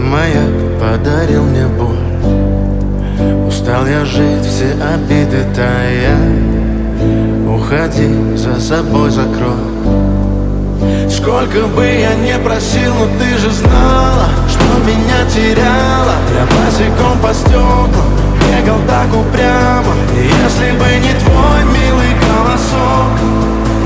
маяк подарил мне боль. Устал я жить, все обиды тая. Уходи, за собой закрой. Сколько бы я не просил, но ты же знала, что меня теряла. Я босиком по стеклам бегал так упрямо. И если бы не твой милый голосок,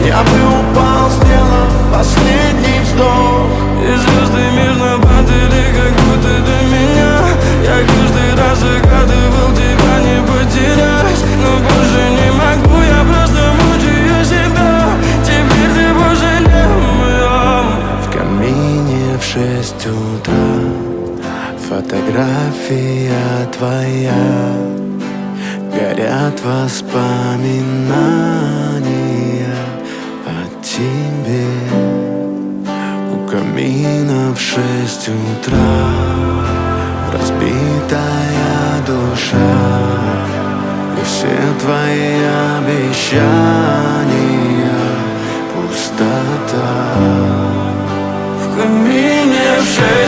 я бы упал, сделав последний вздох. И звезды мирно падали, как будто до меня. Я каждый раз загадывал тебя не потерять, но больше не могу, я просто мучаю себя. Теперь ты больше не моя. В камине в 6 утра фотография твоя. Горят воспоминания о тебе. У камина в 6 утра разбитая душа. И все твои обещания пустота. В камине в 6